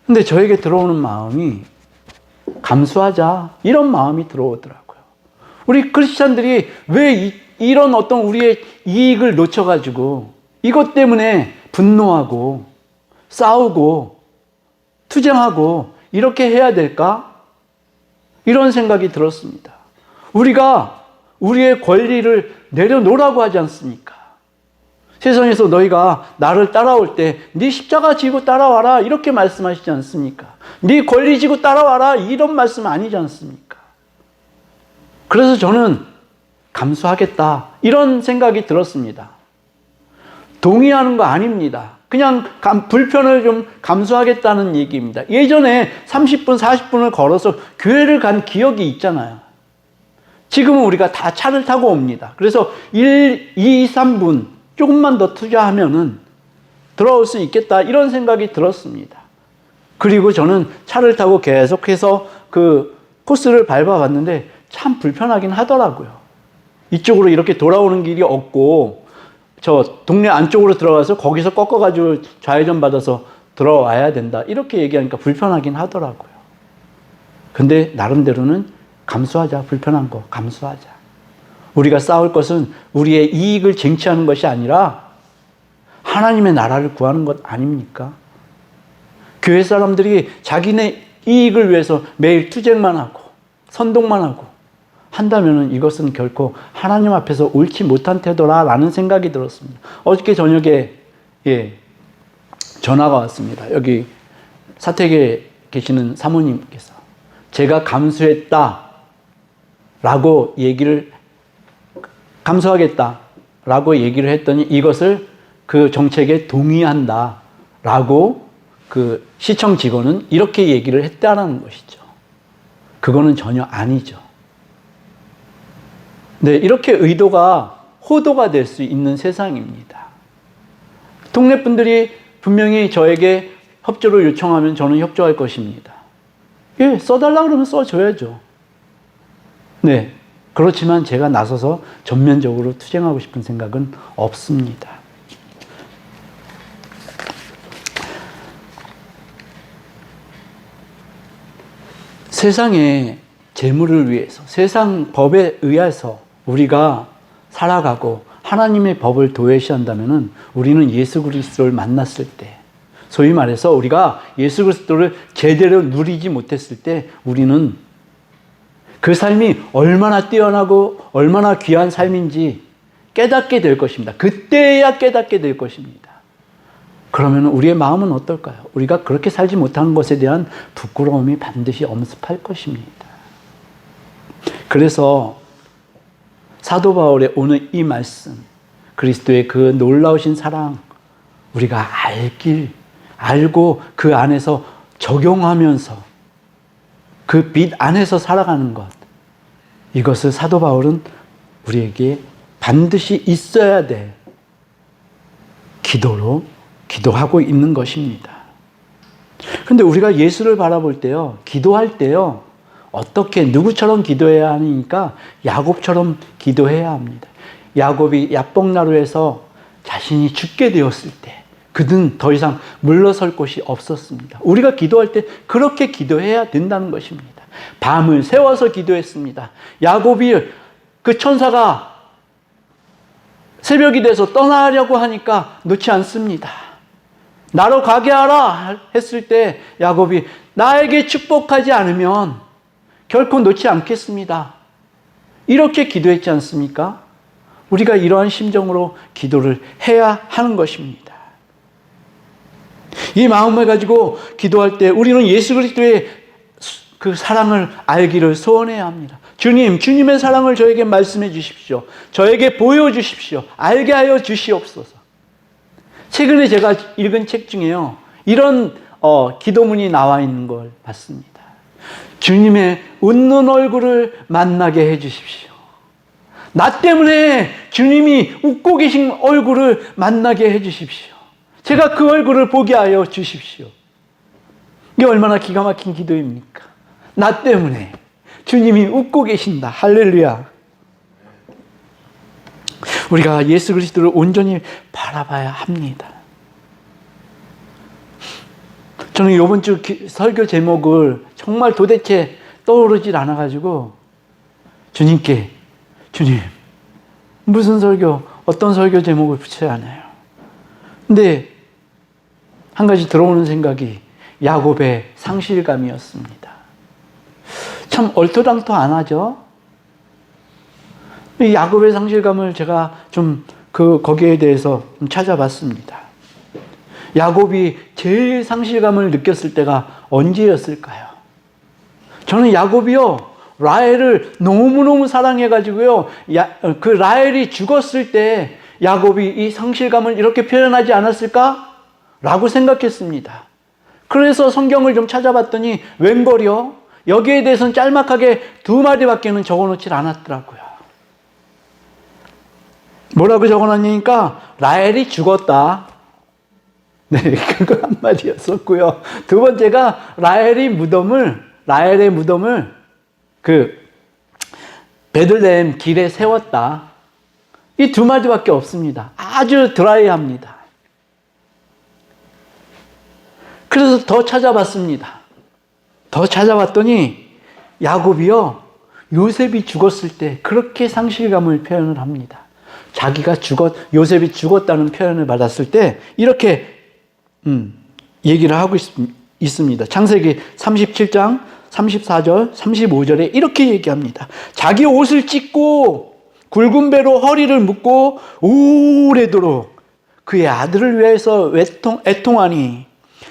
근데 저에게 들어오는 마음이 감수하자, 이런 마음이 들어오더라고요. 우리 크리스찬들이 왜 이런 어떤 우리의 이익을 놓쳐가지고 이것 때문에 분노하고 싸우고 투쟁하고 이렇게 해야 될까? 이런 생각이 들었습니다. 우리가 우리의 권리를 내려놓으라고 하지 않습니까? 세상에서 너희가 나를 따라올 때 네 십자가 지고 따라와라, 이렇게 말씀하시지 않습니까? 네 권리 지고 따라와라, 이런 말씀 아니지 않습니까? 그래서 저는 감수하겠다, 이런 생각이 들었습니다. 동의하는 거 아닙니다. 그냥 불편을 좀 감수하겠다는 얘기입니다. 예전에 30분, 40분을 걸어서 교회를 간 기억이 있잖아요. 지금은 우리가 다 차를 타고 옵니다. 그래서 1, 2, 3분 조금만 더 투자하면은 들어올 수 있겠다, 이런 생각이 들었습니다. 그리고 저는 차를 타고 계속해서 그 코스를 밟아봤는데 참 불편하긴 하더라고요. 이쪽으로 이렇게 돌아오는 길이 없고 저 동네 안쪽으로 들어가서 거기서 꺾어가지고 좌회전 받아서 들어와야 된다, 이렇게 얘기하니까 불편하긴 하더라고요. 근데 나름대로는 감수하자, 불편한 거 감수하자. 우리가 싸울 것은 우리의 이익을 쟁취하는 것이 아니라 하나님의 나라를 구하는 것 아닙니까? 교회 사람들이 자기네 이익을 위해서 매일 투쟁만 하고 선동만 하고 한다면 이것은 결코 하나님 앞에서 옳지 못한 태도라는 생각이 들었습니다. 어저께 저녁에 전화가 왔습니다. 여기 사택에 계시는 사모님께서 제가 감수하겠다라고 얘기를 했더니 이것을 그 정책에 동의한다라고 그 시청 직원은 이렇게 얘기를 했다라는 것이죠. 그거는 전혀 아니죠. 네, 이렇게 의도가 호도가 될 수 있는 세상입니다. 동네 분들이 분명히 저에게 협조를 요청하면 저는 협조할 것입니다. 예, 써달라 그러면 써줘야죠. 네, 그렇지만 제가 나서서 전면적으로 투쟁하고 싶은 생각은 없습니다. 세상의 재물을 위해서, 세상 법에 의해서 우리가 살아가고 하나님의 법을 도외시한다면 우리는 예수 그리스도를 만났을 때, 소위 말해서 우리가 예수 그리스도를 제대로 누리지 못했을 때 우리는 그 삶이 얼마나 뛰어나고 얼마나 귀한 삶인지 깨닫게 될 것입니다. 그때야 깨닫게 될 것입니다. 그러면 우리의 마음은 어떨까요? 우리가 그렇게 살지 못하는 것에 대한 부끄러움이 반드시 엄습할 것입니다. 그래서 사도 바울의 오늘 이 말씀, 그리스도의 그 놀라우신 사랑, 우리가 알고 그 안에서 적용하면서 그 빛 안에서 살아가는 것, 이것을 사도 바울은 우리에게 반드시 있어야 될 기도로 기도하고 있는 것입니다. 그런데 우리가 예수를 바라볼 때요, 기도할 때요, 어떻게 누구처럼 기도해야 하니까 야곱처럼 기도해야 합니다. 야곱이 야복나루에서 자신이 죽게 되었을 때 그는 더 이상 물러설 곳이 없었습니다. 우리가 기도할 때 그렇게 기도해야 된다는 것입니다. 밤을 새워서 기도했습니다. 야곱이 그 천사가 새벽이 돼서 떠나려고 하니까 놓지 않습니다. 나로 가게 하라 했을 때 야곱이 나에게 축복하지 않으면 결코 놓지 않겠습니다. 이렇게 기도했지 않습니까? 우리가 이러한 심정으로 기도를 해야 하는 것입니다. 이 마음을 가지고 기도할 때 우리는 예수 그리스도의 그 사랑을 알기를 소원해야 합니다. 주님의 사랑을 저에게 말씀해 주십시오. 저에게 보여주십시오. 알게 하여 주시옵소서. 최근에 제가 읽은 책 중에요, 이런 기도문이 나와 있는 걸 봤습니다. 주님의 웃는 얼굴을 만나게 해 주십시오. 나 때문에 주님이 웃고 계신 얼굴을 만나게 해 주십시오. 제가 그 얼굴을 보게 하여 주십시오. 이게 얼마나 기가 막힌 기도입니까? 나 때문에 주님이 웃고 계신다. 할렐루야. 우리가 예수 그리스도를 온전히 바라봐야 합니다. 저는 이번 주 설교 제목을 정말 도대체 떠오르질 않아가지고 주님께, 주님, 무슨 설교, 어떤 설교 제목을 붙여야 하나요? 근데 한 가지 들어오는 생각이 야곱의 상실감이었습니다. 참 얼토당토 안 하죠? 이 야곱의 상실감을 제가 좀 거기에 대해서 좀 찾아봤습니다. 야곱이 제일 상실감을 느꼈을 때가 언제였을까요? 저는 야곱이요, 라헬을 너무너무 사랑해가지고요, 그 라헬이 죽었을 때 야곱이 이 상실감을 이렇게 표현하지 않았을까? 라고 생각했습니다. 그래서 성경을 좀 찾아봤더니 웬걸요? 여기에 대해서는 짤막하게 2마디밖에는 적어놓질 않았더라고요. 뭐라고 적어놨냐니까 라헬이 죽었다. 네, 그거 한마디였었고요. 두 번째가 라헬의 무덤을 그 베들레헴 길에 세웠다. 이 2마디밖에 없습니다. 아주 드라이합니다. 그래서 더 찾아봤습니다. 더 찾아봤더니 야곱이요, 요셉이 죽었을 때 그렇게 상실감을 표현을 합니다. 요셉이 죽었다는 표현을 받았을 때 이렇게 얘기를 하고 있습니다. 창세기 37장 34절 35절에 이렇게 얘기합니다. 자기 옷을 찢고 굵은 배로 허리를 묶고 오래도록 그의 아들을 위해서 애통하니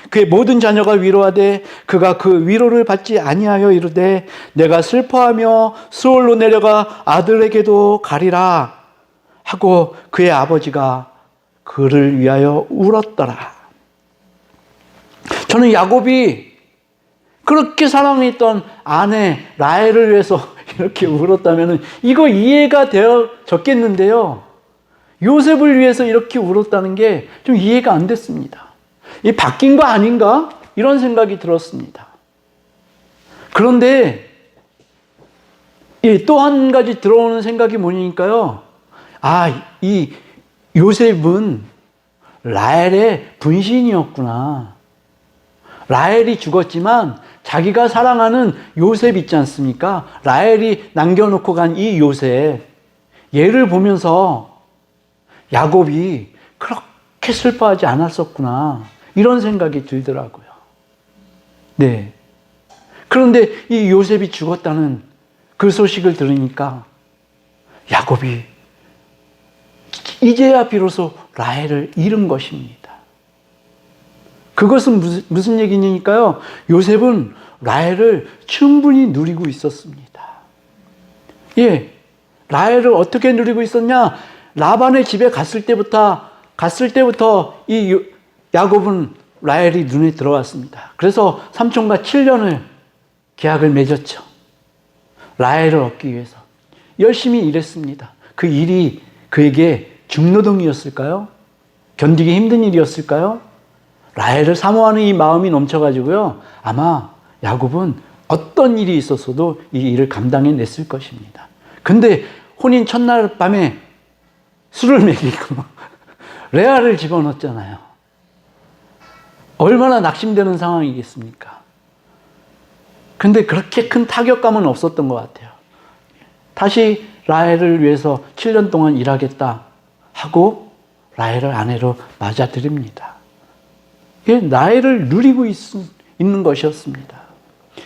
그의 모든 자녀가 위로하되 그가 그 위로를 받지 아니하여 이르되 내가 슬퍼하며 수월로 내려가 아들에게도 가리라 하고 그의 아버지가 그를 위하여 울었더라. 저는 야곱이 그렇게 사랑했던 아내 라헬을 위해서 이렇게 울었다면 이거 이해가 되어졌겠는데요. 요셉을 위해서 이렇게 울었다는 게 좀 이해가 안 됐습니다. 이 바뀐 거 아닌가? 이런 생각이 들었습니다. 그런데 또 한 가지 들어오는 생각이 뭐냐니까요. 이 요셉은 라헬의 분신이었구나. 라헬이 죽었지만 자기가 사랑하는 요셉 있지 않습니까? 라헬이 남겨놓고 간 이 요셉, 얘를 보면서 야곱이 그렇게 슬퍼하지 않았었구나. 이런 생각이 들더라고요. 네. 그런데 이 요셉이 죽었다는 그 소식을 들으니까 야곱이 이제야 비로소 라헬을 잃은 것입니다. 그것은 무슨 얘기냐니까요. 요셉은 라헬을 충분히 누리고 있었습니다. 예, 라헬을 어떻게 누리고 있었냐? 라반의 집에 갔을 때부터 이 야곱은 라헬이 눈에 들어왔습니다. 그래서 삼촌과 7년을 계약을 맺었죠. 라헬을 얻기 위해서 열심히 일했습니다. 그 일이 그에게 중노동이었을까요? 견디기 힘든 일이었을까요? 라헬을 사모하는 이 마음이 넘쳐가지고요. 아마 야곱은 어떤 일이 있었어도 이 일을 감당해냈을 것입니다. 근데 혼인 첫날 밤에 술을 먹이고 레아를 집어넣었잖아요. 얼마나 낙심되는 상황이겠습니까? 근데 그렇게 큰 타격감은 없었던 것 같아요. 다시 라헬을 위해서 7년 동안 일하겠다 하고 라헬을 아내로 맞아들입니다. 라헬을 누리고 있는 것이었습니다.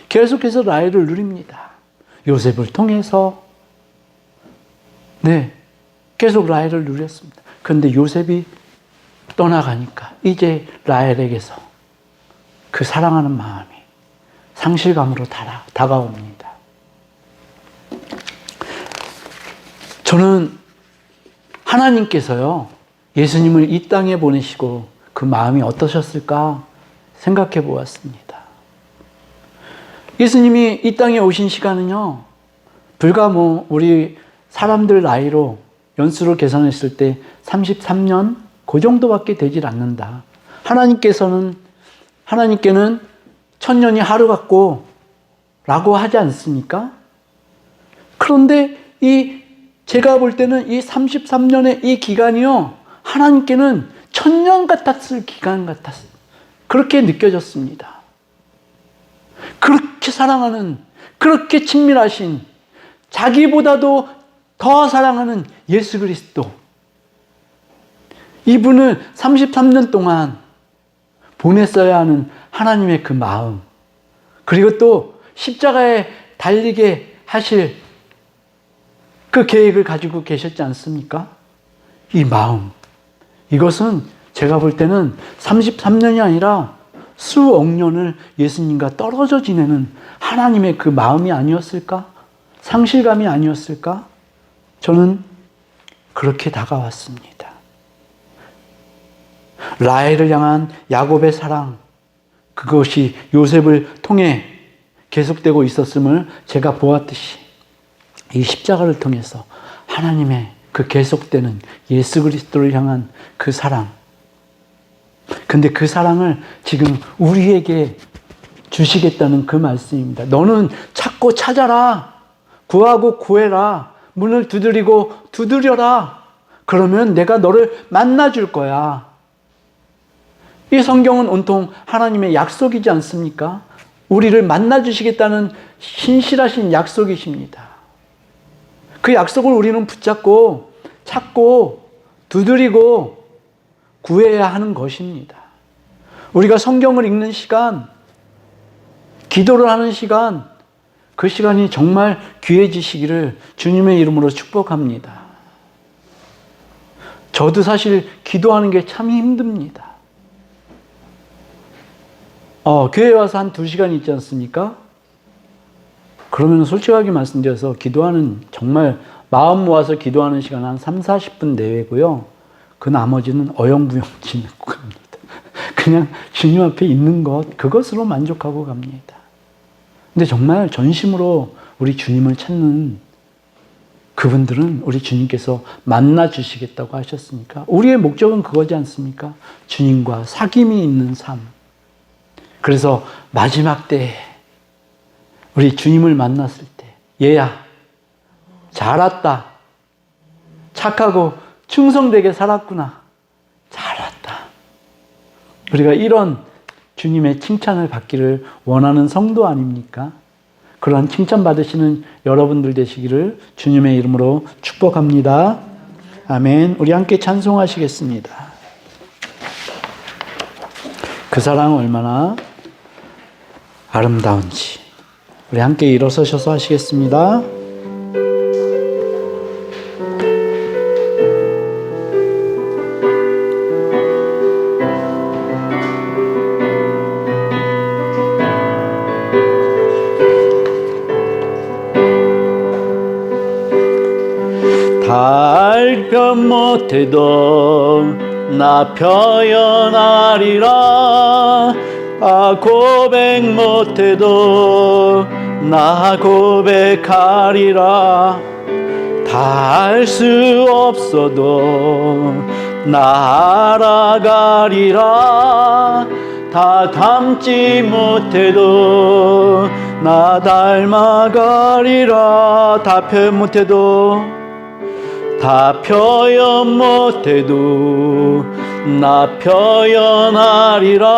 계속해서 라헬을 누립니다. 요셉을 통해서 계속 라헬을 누렸습니다. 그런데 요셉이 떠나가니까 이제 라헬에게서 그 사랑하는 마음이 상실감으로 다가옵니다. 저는 하나님께서요, 예수님을 이 땅에 보내시고 그 마음이 어떠셨을까 생각해 보았습니다. 예수님이 이 땅에 오신 시간은요, 불과 우리 사람들 나이로 연수를 계산했을 때 33년 그 정도밖에 되질 않는다. 하나님께는 1000년이 하루 같고 라고 하지 않습니까? 그런데 제가 볼 때는 이 33년의 이 기간이요, 하나님께는 1000년 같았을 기간 같았어요. 그렇게 느껴졌습니다. 그렇게 사랑하는, 그렇게 친밀하신, 자기보다도 더 사랑하는 예수 그리스도. 이분을 33년 동안 보냈어야 하는 하나님의 그 마음, 그리고 또 십자가에 달리게 하실 그 계획을 가지고 계셨지 않습니까? 이 마음, 이것은 제가 볼 때는 33년이 아니라 수억 년을 예수님과 떨어져 지내는 하나님의 그 마음이 아니었을까? 상실감이 아니었을까? 저는 그렇게 다가왔습니다. 라헬을 향한 야곱의 사랑, 그것이 요셉을 통해 계속되고 있었음을 제가 보았듯이 이 십자가를 통해서 하나님의 그 계속되는 예수 그리스도를 향한 그 사랑, 근데 그 사랑을 지금 우리에게 주시겠다는 그 말씀입니다. 너는 찾고 찾아라, 구하고 구해라, 문을 두드리고 두드려라, 그러면 내가 너를 만나줄 거야. 이 성경은 온통 하나님의 약속이지 않습니까? 우리를 만나주시겠다는 신실하신 약속이십니다. 그 약속을 우리는 붙잡고 찾고 두드리고 구해야 하는 것입니다. 우리가 성경을 읽는 시간, 기도를 하는 시간, 그 시간이 정말 귀해지시기를 주님의 이름으로 축복합니다. 저도 사실 기도하는 게 참 힘듭니다. 교회에 와서 한 2시간 있지 않습니까? 그러면 솔직하게 말씀드려서 기도하는, 정말 마음 모아서 기도하는 시간은 한 30-40분 내외고요. 그 나머지는 어영부영 지내고 갑니다. 그냥 주님 앞에 있는 것, 그것으로 만족하고 갑니다. 근데 정말 전심으로 우리 주님을 찾는 그분들은 우리 주님께서 만나 주시겠다고 하셨으니까 우리의 목적은 그거지 않습니까? 주님과 사귐이 있는 삶. 그래서 마지막 때에 우리 주님을 만났을 때, 얘야, 잘 왔다. 착하고 충성되게 살았구나. 잘 왔다. 우리가 이런 주님의 칭찬을 받기를 원하는 성도 아닙니까? 그러한 칭찬 받으시는 여러분들 되시기를 주님의 이름으로 축복합니다. 아멘. 우리 함께 찬송하시겠습니다. 그 사랑 얼마나 아름다운지. 우리 함께 일어서셔서 하시겠습니다. 달편 못해도 나 표현하리라. 고백 못해도 나 고백하리라. 다 알 수 없어도 나 알아가리라. 다 닮지 못해도 나 닮아가리라. 다 표현 못해도, 다 표현 못해도 나 표현하리라.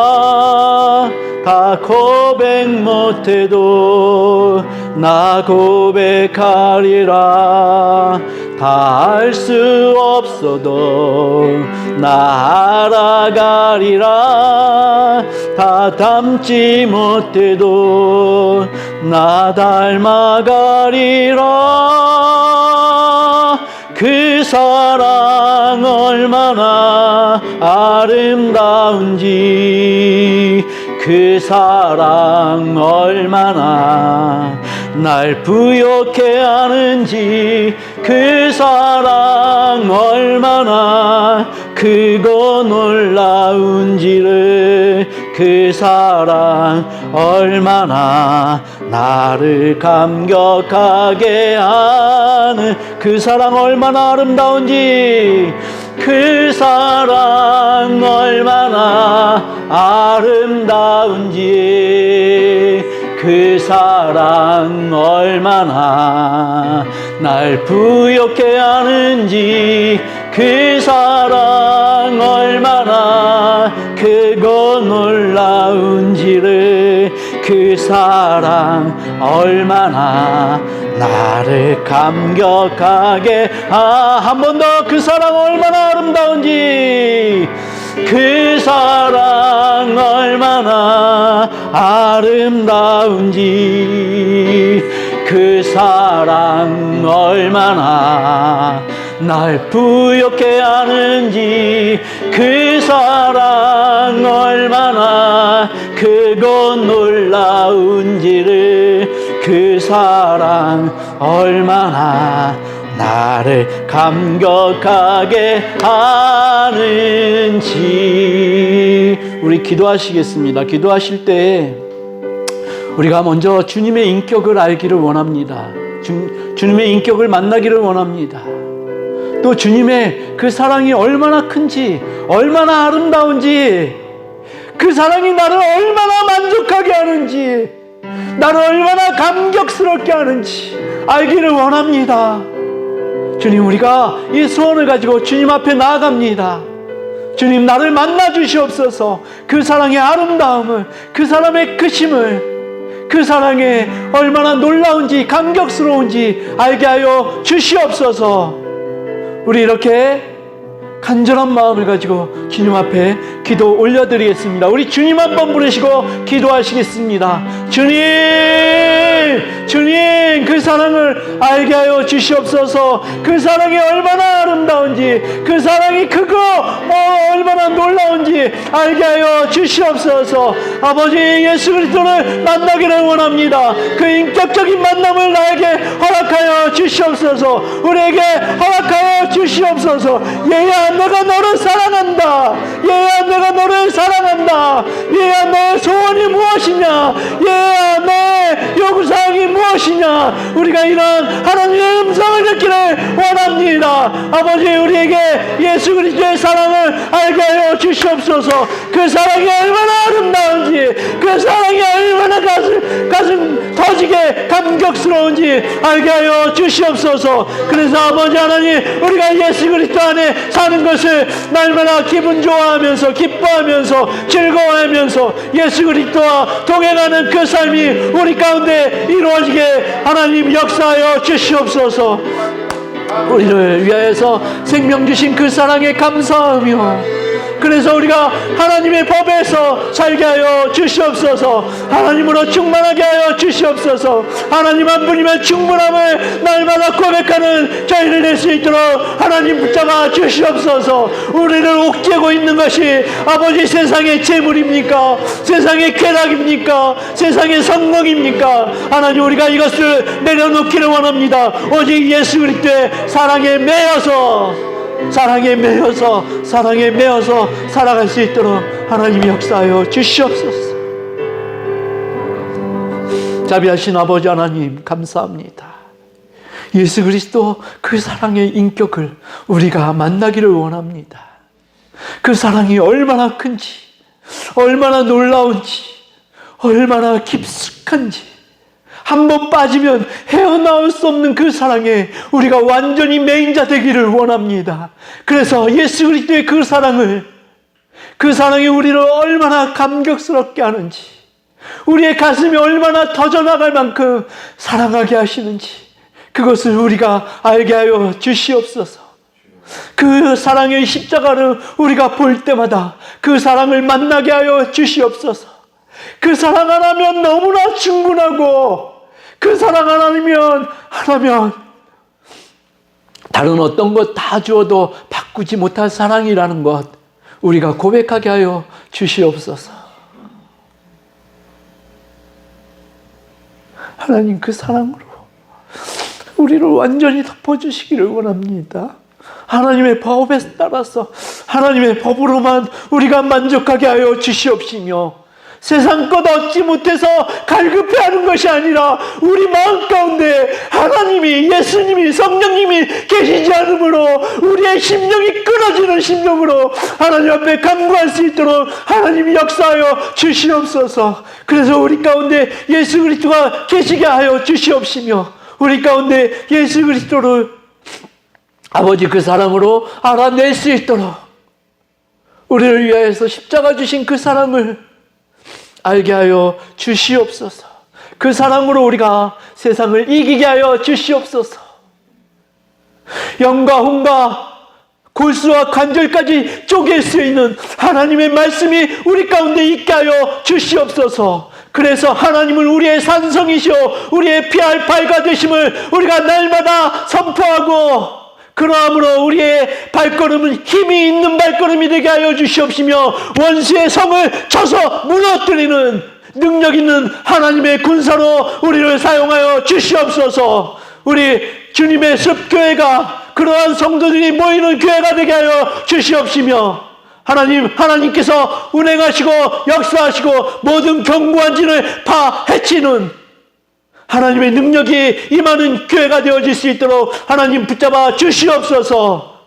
다 고백 못해도 나 고백하리라. 다 알 수 없어도 나 알아가리라. 다 닮지 못해도 나 닮아가리라. 그 사랑 얼마나 아름다운지, 그 사랑 얼마나 날 부욕해 하는지, 그 사랑 얼마나 크고 놀라운지를, 그 사랑 얼마나 나를 감격하게 하는, 그 사랑 얼마나 아름다운지, 그 사랑 얼마나 아름다운지, 그 사랑 얼마나 날 부욕해 하는지, 그 사랑 얼마나 크고 놀라 그 사랑 얼마나 나를 감격하게 한 번 더 그 사랑 얼마나 아름다운지 그 사랑 얼마나 아름다운지 그 사랑 얼마나 날 부욕해 하는지 그 사랑 얼마나 크고 놀라운지를 그 사랑 얼마나 나를 감격하게 하는지. 우리 기도하시겠습니다. 기도하실 때 우리가 먼저 주님의 인격을 알기를 원합니다. 주님의 인격을 만나기를 원합니다. 또 주님의 그 사랑이 얼마나 큰지, 얼마나 아름다운지, 그 사랑이 나를 얼마나 만족하게 하는지, 나를 얼마나 감격스럽게 하는지 알기를 원합니다. 주님, 우리가 이 소원을 가지고 주님 앞에 나아갑니다. 주님, 나를 만나 주시옵소서. 그 사랑의 아름다움을, 그 사람의 크심을, 그 사랑이 얼마나 놀라운지 감격스러운지 알게 하여 주시옵소서. 우리 이렇게 간절한 마음을 가지고 주님 앞에 기도 올려드리겠습니다. 우리 주님 한번 부르시고 기도하시겠습니다. 주님 그 사랑을 알게 하여 주시옵소서. 그 사랑이 얼마나 아름다운지, 그 사랑이 크고 얼마나 놀라운지 알게 하여 주시옵소서. 아버지 예수 그리스도를 만나기를 원합니다. 그 인격적인 만남을 나에게 허락하여 주시옵소서. 우리에게 허락하여 주시옵소서. 얘야, 내가 너를 사랑한다. 얘야, 내가 너를 사랑한다. 얘야, 너의 소원이 무엇이냐? 얘야, 너의 요구사항이 무엇이냐? 우리가 이런 하나님의 음성을 듣기를 원합니다. 아버지, 우리에게 예수 그리스도의 사랑을 알게 하여 주시옵소서. 그 사랑이 얼마나 아름다운지, 그 사랑이 얼마나 가슴 터지게 감격스러운지 알게 하여 주시옵소서. 그래서 아버지 하나님, 우리가 예수 그리스도 안에 사는 것을 날마다 기분 좋아하면서 기뻐하면서 즐거워하면서 예수 그리스도와 동행하는 그 삶이 우리 가운데 이루어지게 하나님 역사하여 주시옵소서. 우리를 위하여서 생명 주신 그 사랑에 감사하며, 그래서 우리가 하나님의 법에서 살게 하여 주시옵소서. 하나님으로 충만하게 하여 주시옵소서. 하나님 한 분이면 충분함을 날마다 고백하는 저희를 낼 수 있도록 하나님 붙잡아 주시옵소서. 우리를 옥죄고 있는 것이 아버지 세상의 재물입니까? 세상의 쾌락입니까? 세상의 성공입니까? 하나님, 우리가 이것을 내려놓기를 원합니다. 오직 예수 그리스도의 사랑에 매여서 살아갈 수 있도록 하나님이 역사하여 주시옵소서. 자비하신 아버지 하나님, 감사합니다. 예수 그리스도 그 사랑의 인격을 우리가 만나기를 원합니다. 그 사랑이 얼마나 큰지, 얼마나 놀라운지, 얼마나 깊숙한지, 한 번 빠지면 헤어나올 수 없는 그 사랑에 우리가 완전히 매인자 되기를 원합니다. 그래서 예수 그리스도의 그 사랑이 우리를 얼마나 감격스럽게 하는지, 우리의 가슴이 얼마나 터져나갈 만큼 사랑하게 하시는지, 그것을 우리가 알게 하여 주시옵소서. 그 사랑의 십자가를 우리가 볼 때마다 그 사랑을 만나게 하여 주시옵소서. 그 사랑 하나면 너무나 충분하고, 그 사랑 하나면 다른 어떤 것 다 주어도 바꾸지 못할 사랑이라는 것 우리가 고백하게 하여 주시옵소서. 하나님, 그 사랑으로 우리를 완전히 덮어주시기를 원합니다. 하나님의 법에 따라서 하나님의 법으로만 우리가 만족하게 하여 주시옵시며, 세상 것 얻지 못해서 갈급해하는 것이 아니라 우리 마음 가운데 하나님이, 예수님이, 성령님이 계시지 않으므로 우리의 심령이 끊어지는 심령으로 하나님 앞에 간구할 수 있도록 하나님이 역사하여 주시옵소서. 그래서 우리 가운데 예수 그리스도가 계시게 하여 주시옵시며, 우리 가운데 예수 그리스도를 아버지 그 사랑으로 알아낼 수 있도록, 우리를 위하여서 십자가 주신 그 사랑을 알게 하여 주시옵소서. 그 사랑으로 우리가 세상을 이기게 하여 주시옵소서. 영과 혼과 골수와 관절까지 쪼갤 수 있는 하나님의 말씀이 우리 가운데 있게 하여 주시옵소서. 그래서 하나님은 우리의 산성이시오 우리의 피할 바위가 되심을 우리가 날마다 선포하고, 그러함으로 우리의 발걸음은 힘이 있는 발걸음이 되게 하여 주시옵시며, 원수의 성을 쳐서 무너뜨리는 능력 있는 하나님의 군사로 우리를 사용하여 주시옵소서. 우리 주님의 습교회가 그러한 성도들이 모이는 교회가 되게 하여 주시옵시며, 하나님께서 운행하시고 역사하시고 모든 견고한 진을 파헤치는 하나님의 능력이 임하는 교회가 되어질 수 있도록 하나님 붙잡아 주시옵소서.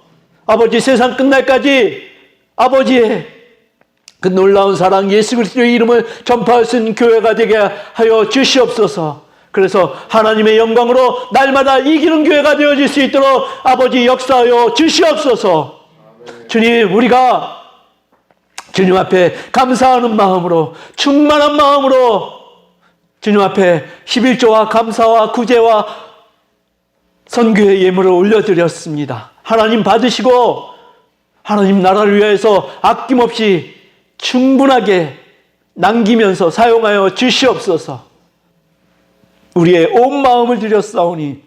아버지, 세상 끝날까지 아버지의 그 놀라운 사랑 예수 그리스도의 이름을 전파할 수 있는 교회가 되게 하여 주시옵소서. 그래서 하나님의 영광으로 날마다 이기는 교회가 되어질 수 있도록 아버지 역사하여 주시옵소서. 주님, 우리가 주님 앞에 감사하는 마음으로, 충만한 마음으로 주님 앞에 11조와 감사와 구제와 선교의 예물을 올려드렸습니다. 하나님 받으시고 하나님 나라를 위해서 아낌없이 충분하게 남기면서 사용하여 주시옵소서. 우리의 온 마음을 드렸사오니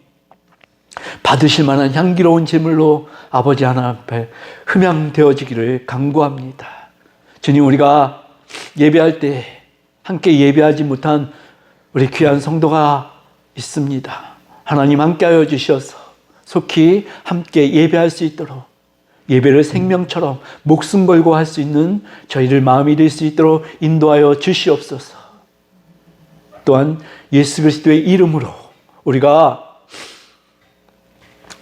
받으실 만한 향기로운 제물로 아버지 하나님 앞에 흠양되어지기를 간구합니다. 주님, 우리가 예배할 때 함께 예배하지 못한 우리 귀한 성도가 있습니다. 하나님 함께하여 주셔서 속히 함께 예배할 수 있도록, 예배를 생명처럼 목숨 걸고 할 수 있는 저희들 마음이 될 수 있도록 인도하여 주시옵소서. 또한 예수 그리스도의 이름으로 우리가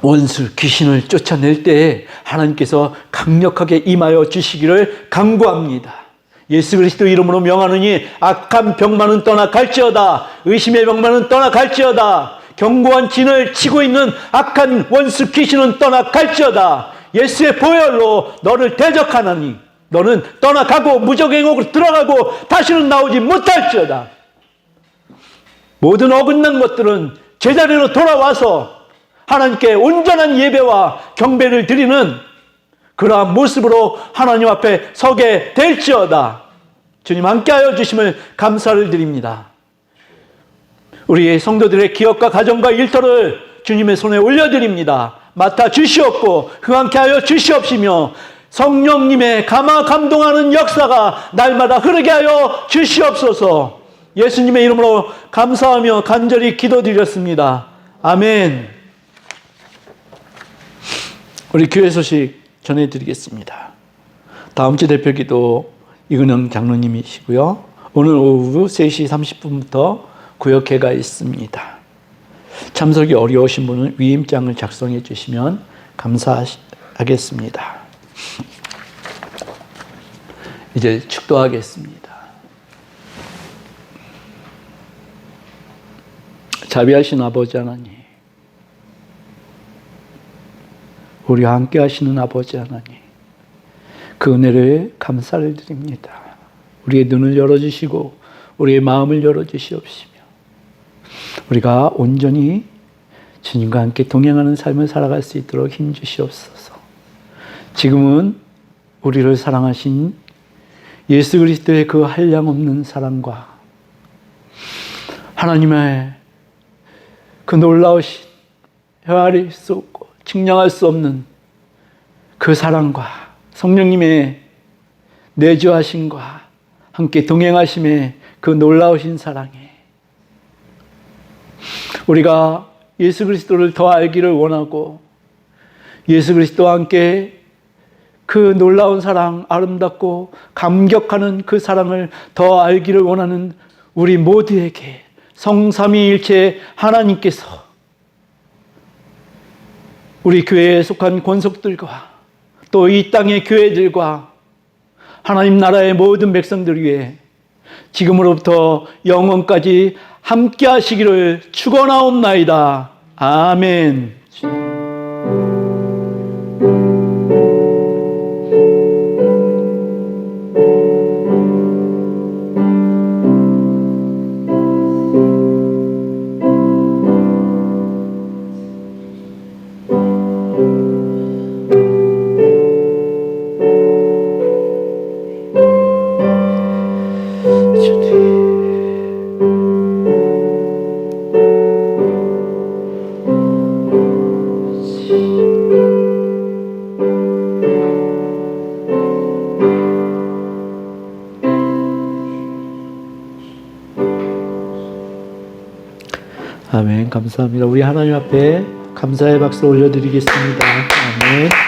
원수 귀신을 쫓아낼 때 하나님께서 강력하게 임하여 주시기를 간구합니다. 예수 그리스도 이름으로 명하느니 악한 병만은 떠나갈지어다. 의심의 병만은 떠나갈지어다. 견고한 진을 치고 있는 악한 원수 귀신은 떠나갈지어다. 예수의 보혈로 너를 대적하나니 너는 떠나가고 무적행옥으로 들어가고 다시는 나오지 못할지어다. 모든 어긋난 것들은 제자리로 돌아와서 하나님께 온전한 예배와 경배를 드리는 그러한 모습으로 하나님 앞에 서게 될지어다. 주님 함께하여 주심을 감사를 드립니다. 우리 성도들의 기업과 가정과 일터를 주님의 손에 올려드립니다. 맡아 주시옵고 흥하게 하여 주시옵시며 성령님의 감동하는 역사가 날마다 흐르게 하여 주시옵소서. 예수님의 이름으로 감사하며 간절히 기도드렸습니다. 아멘. 우리 교회 소식 전해드리겠습니다. 다음 주 대표기도 이근영 장로님이시고요. 오늘 오후 3시 30분부터 구역회가 있습니다. 참석이 어려우신 분은 위임장을 작성해 주시면 감사하겠습니다. 이제 축도하겠습니다. 자비하신 아버지 하나님, 우리와 함께 하시는 아버지 하나님, 그 은혜를 감사를 드립니다. 우리의 눈을 열어주시고 우리의 마음을 열어주시옵시며 우리가 온전히 주님과 함께 동행하는 삶을 살아갈 수 있도록 힘주시옵소서. 지금은 우리를 사랑하신 예수 그리스도의 그 한량없는 사랑과 하나님의 그 놀라우신 헤아릴 수 없고 측량할 수 없는 그 사랑과 성령님의 내주하심과 함께 동행하심의 그 놀라우신 사랑에 우리가 예수 그리스도를 더 알기를 원하고 예수 그리스도와 함께 그 놀라운 사랑, 아름답고 감격하는 그 사랑을 더 알기를 원하는 우리 모두에게 성삼위일체 하나님께서 우리 교회에 속한 권속들과 또 이 땅의 교회들과 하나님 나라의 모든 백성들 위해 지금으로부터 영원까지 함께 하시기를 축원하옵나이다. 아멘. 아멘. 감사합니다. 우리 하나님 앞에 감사의 박수 올려드리겠습니다. 아멘.